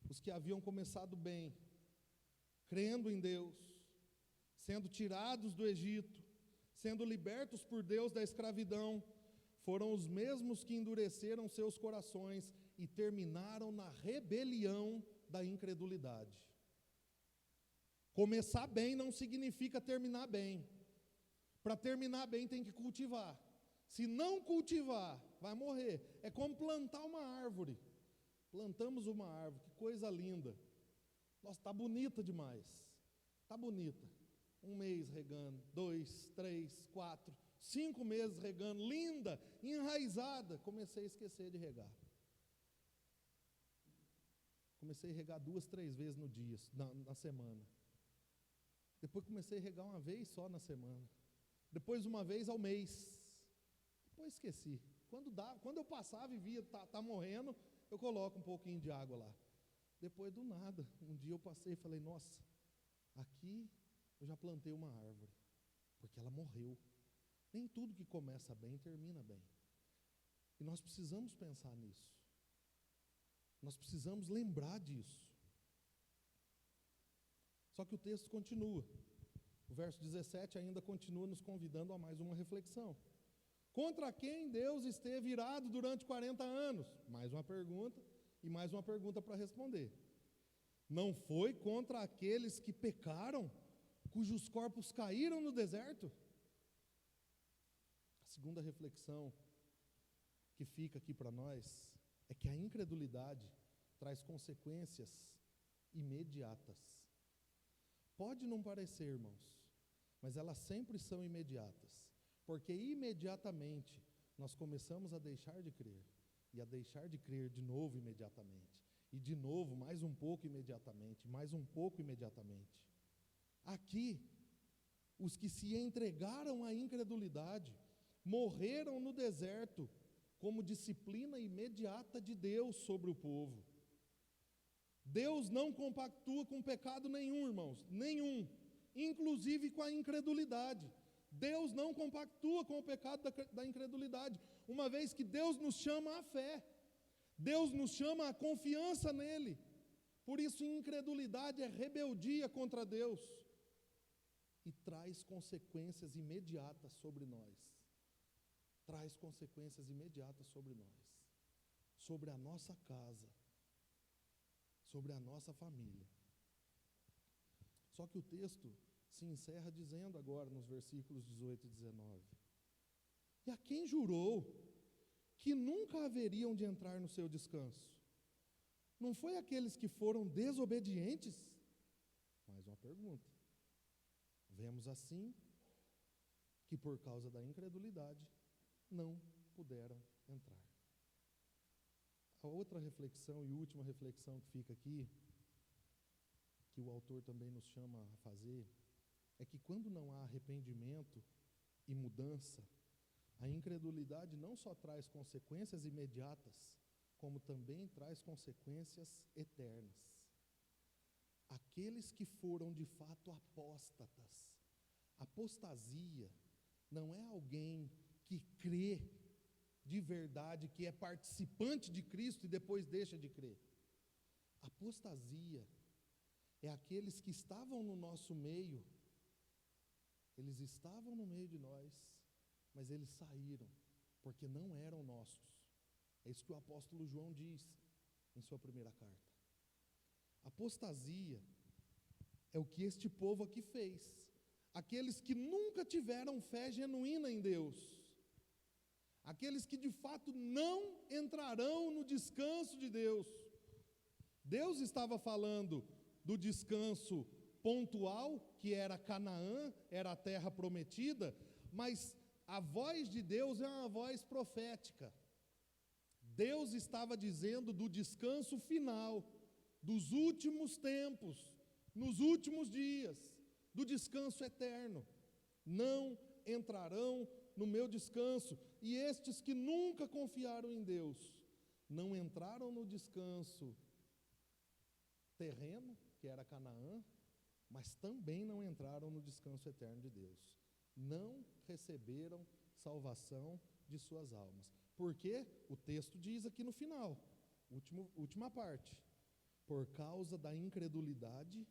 Os que haviam começado bem, crendo em Deus, sendo tirados do Egito, sendo libertos por Deus da escravidão, foram os mesmos que endureceram seus corações e terminaram na rebelião da incredulidade. Começar bem não significa terminar bem. Para terminar bem tem que cultivar. Se não cultivar, vai morrer. É como plantar uma árvore. Plantamos uma árvore, que coisa linda. Nossa, está bonita demais. Está bonita. 1 mês regando, 2, 3, 4, 5 meses regando, linda, enraizada. Comecei a esquecer de regar. Comecei a regar 2, 3 vezes no dia, na semana. Depois comecei a regar uma vez só na semana. Depois uma vez ao mês. Depois esqueci. Quando eu passava e via, tá morrendo, eu coloco um pouquinho de água lá. Depois do nada, um dia eu passei e falei, nossa, aqui eu já plantei uma árvore, porque ela morreu. Nem tudo que começa bem, termina bem. E nós precisamos pensar nisso. Nós precisamos lembrar disso. Só que o texto continua. O verso 17 ainda continua nos convidando a mais uma reflexão. Contra quem Deus esteve irado durante 40 anos? Mais uma pergunta, e mais uma pergunta para responder. Não foi contra aqueles que pecaram, cujos corpos caíram no deserto? A segunda reflexão que fica aqui para nós é que a incredulidade traz consequências imediatas. Pode não parecer, irmãos, mas elas sempre são imediatas, porque imediatamente nós começamos a deixar de crer, e a deixar de crer de novo imediatamente, e de novo mais um pouco imediatamente, mais um pouco imediatamente. Aqui, os que se entregaram à incredulidade morreram no deserto como disciplina imediata de Deus sobre o povo. Deus não compactua com pecado nenhum, irmãos, nenhum, inclusive com a incredulidade. Deus não compactua com o pecado da incredulidade, uma vez que Deus nos chama à fé, Deus nos chama à confiança nele. Por isso, incredulidade é rebeldia contra Deus e traz consequências imediatas sobre nós. Traz consequências imediatas sobre nós, sobre a nossa casa, sobre a nossa família. Só que o texto se encerra dizendo agora nos versículos 18 e 19: e a quem jurou que nunca haveriam de entrar no seu descanso? Não foi aqueles que foram desobedientes? Mais uma pergunta. Vemos assim que por causa da incredulidade não puderam entrar. A outra reflexão e última reflexão que fica aqui, que o autor também nos chama a fazer, é que quando não há arrependimento e mudança, a incredulidade não só traz consequências imediatas, como também traz consequências eternas. Aqueles que foram de fato apóstatas, apostasia não é alguém que crê de verdade, que é participante de Cristo e depois deixa de crer. Apostasia é aqueles que estavam no nosso meio, eles estavam no meio de nós, mas eles saíram, porque não eram nossos. É isso que o apóstolo João diz em sua primeira carta. Apostasia é o que este povo aqui fez. Aqueles que nunca tiveram fé genuína em Deus. Aqueles que de fato não entrarão no descanso de Deus. Deus estava falando do descanso pontual, que era Canaã, era a terra prometida, mas a voz de Deus é uma voz profética. Deus estava dizendo do descanso final, dos últimos tempos, nos últimos dias, do descanso eterno. Não entrarão no meu descanso. E estes que nunca confiaram em Deus, não entraram no descanso terreno, que era Canaã, mas também não entraram no descanso eterno de Deus. Não receberam salvação de suas almas. Porque o texto diz aqui no final, última parte, por causa da incredulidade,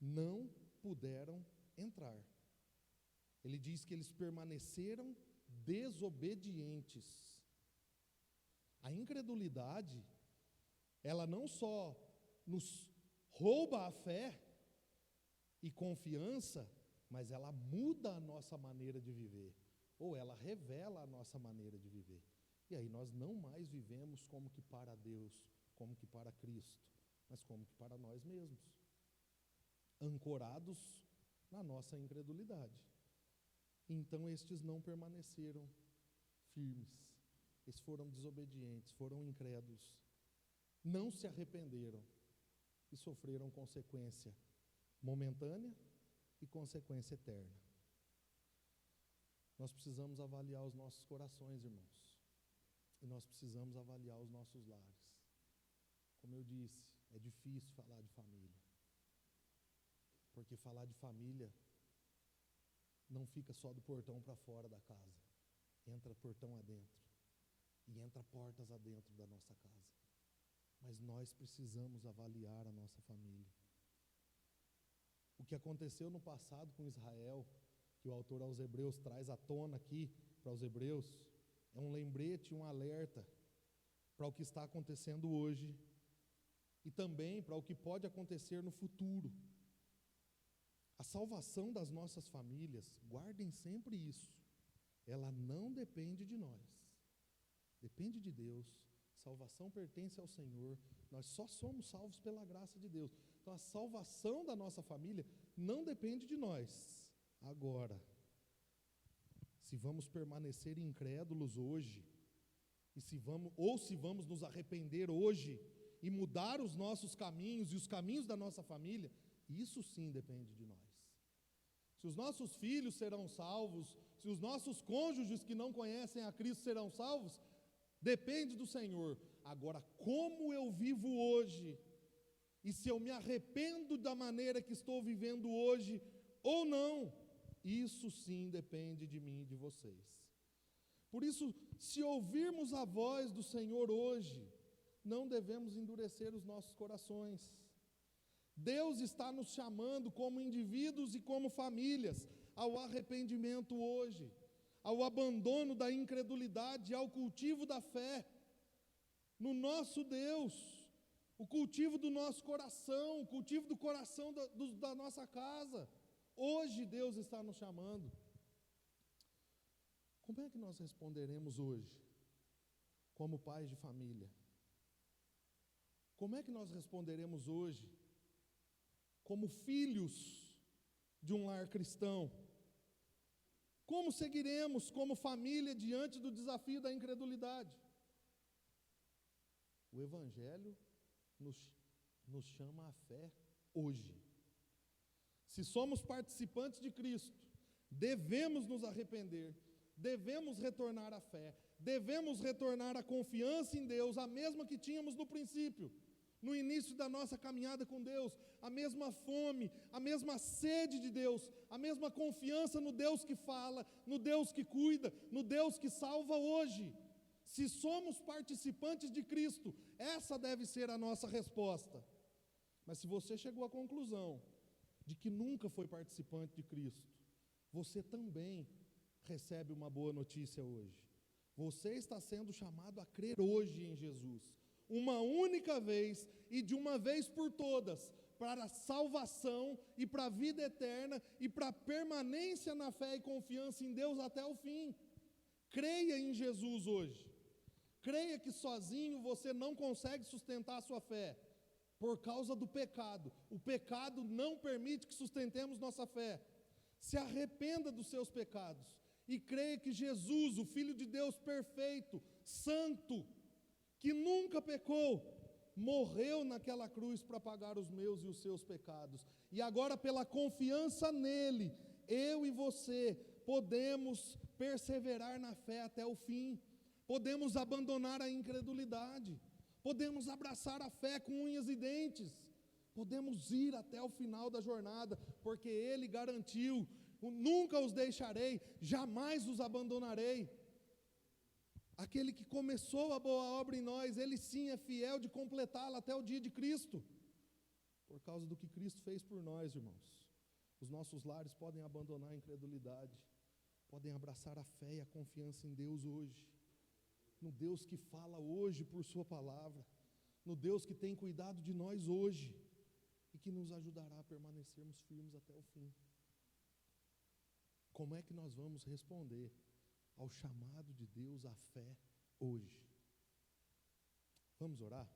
não puderam entrar. Ele diz que eles permaneceram desobedientes. A incredulidade, ela não só nos rouba a fé e confiança, mas ela muda a nossa maneira de viver, ou ela revela a nossa maneira de viver. E aí nós não mais vivemos como que para Deus, como que para Cristo, mas como que para nós mesmos, ancorados na nossa incredulidade. Então estes não permaneceram firmes, eles foram desobedientes, foram incrédulos, não se arrependeram e sofreram consequência momentânea e consequência eterna. Nós precisamos avaliar os nossos corações, irmãos, e nós precisamos avaliar os nossos lares. Como eu disse, é difícil falar de família, porque falar de família não fica só do portão para fora da casa, entra portão adentro e entra portas adentro da nossa casa. Mas nós precisamos avaliar a nossa família. O que aconteceu no passado com Israel, que o autor aos Hebreus traz à tona aqui para os Hebreus, é um lembrete, um alerta para o que está acontecendo hoje e também para o que pode acontecer no futuro. A salvação das nossas famílias, guardem sempre isso, ela não depende de nós, depende de Deus. Salvação pertence ao Senhor, nós só somos salvos pela graça de Deus. Então a salvação da nossa família não depende de nós. Agora, se vamos permanecer incrédulos hoje, se vamos nos arrepender hoje e mudar os nossos caminhos e os caminhos da nossa família, isso sim depende de nós. Se os nossos filhos serão salvos, se os nossos cônjuges que não conhecem a Cristo serão salvos, depende do Senhor. Agora, como eu vivo hoje, e se eu me arrependo da maneira que estou vivendo hoje ou não, isso sim depende de mim e de vocês. Por isso, se ouvirmos a voz do Senhor hoje, não devemos endurecer os nossos corações. Deus está nos chamando como indivíduos e como famílias ao arrependimento hoje, ao abandono da incredulidade, ao cultivo da fé no nosso Deus, o cultivo do nosso coração, o cultivo do coração da nossa casa. Hoje Deus está nos chamando. Como é que nós responderemos hoje, como pais de família? Como é que nós responderemos hoje, como filhos de um lar cristão? Como seguiremos como família diante do desafio da incredulidade? O Evangelho nos chama à fé hoje. Se somos participantes de Cristo, devemos nos arrepender, devemos retornar à fé, devemos retornar à confiança em Deus, a mesma que tínhamos no princípio, no início da nossa caminhada com Deus, a mesma fome, a mesma sede de Deus, a mesma confiança no Deus que fala, no Deus que cuida, no Deus que salva hoje. Se somos participantes de Cristo, essa deve ser a nossa resposta. Mas se você chegou à conclusão de que nunca foi participante de Cristo, você também recebe uma boa notícia hoje. Você está sendo chamado a crer hoje em Jesus, uma única vez e de uma vez por todas, para a salvação e para a vida eterna e para a permanência na fé e confiança em Deus até o fim. Creia em Jesus hoje. Creia que sozinho você não consegue sustentar a sua fé, por causa do pecado. O pecado não permite que sustentemos nossa fé. Se arrependa dos seus pecados e creia que Jesus, o Filho de Deus perfeito, santo, que nunca pecou, morreu naquela cruz para pagar os meus e os seus pecados. E agora, pela confiança nele, eu e você podemos perseverar na fé até o fim. Podemos abandonar a incredulidade. Podemos abraçar a fé com unhas e dentes. Podemos ir até o final da jornada, porque ele garantiu: nunca os deixarei, jamais os abandonarei. Aquele que começou a boa obra em nós, ele sim é fiel de completá-la até o dia de Cristo. Por causa do que Cristo fez por nós, irmãos, os nossos lares podem abandonar a incredulidade, podem abraçar a fé e a confiança em Deus hoje, no Deus que fala hoje por sua palavra, no Deus que tem cuidado de nós hoje e que nos ajudará a permanecermos firmes até o fim. Como é que nós vamos responder ao chamado de Deus à fé hoje? Vamos orar?